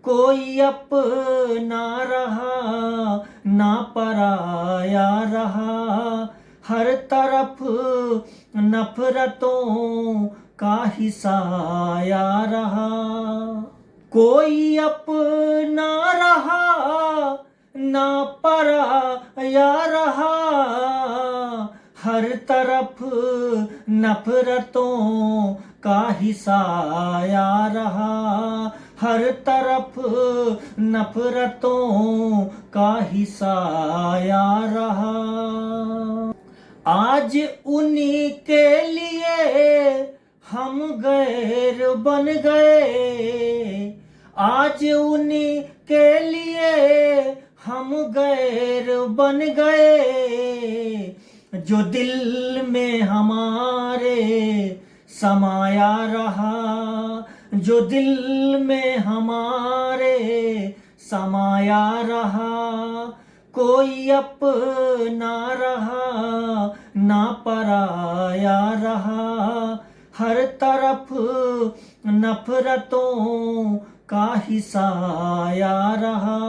कोई अपना रहा ना पराया रहा, हर तरफ नफरतों का ही साया रहा। कोई अपना रहा ना पराया रहा, हर तरफ नफरतों का ही साया रहा, हर तरफ नफरतों का ही साया रहा। आज उन्हीं के लिए हम गैर बन गए, आज उन्हीं के लिए हम गैर बन गए, जो दिल में हमारे समाया रहा, जो दिल में हमारे समाया रहा। कोई अपना रहा ना पराया रहा, हर तरफ नफरतों का ही साया रहा।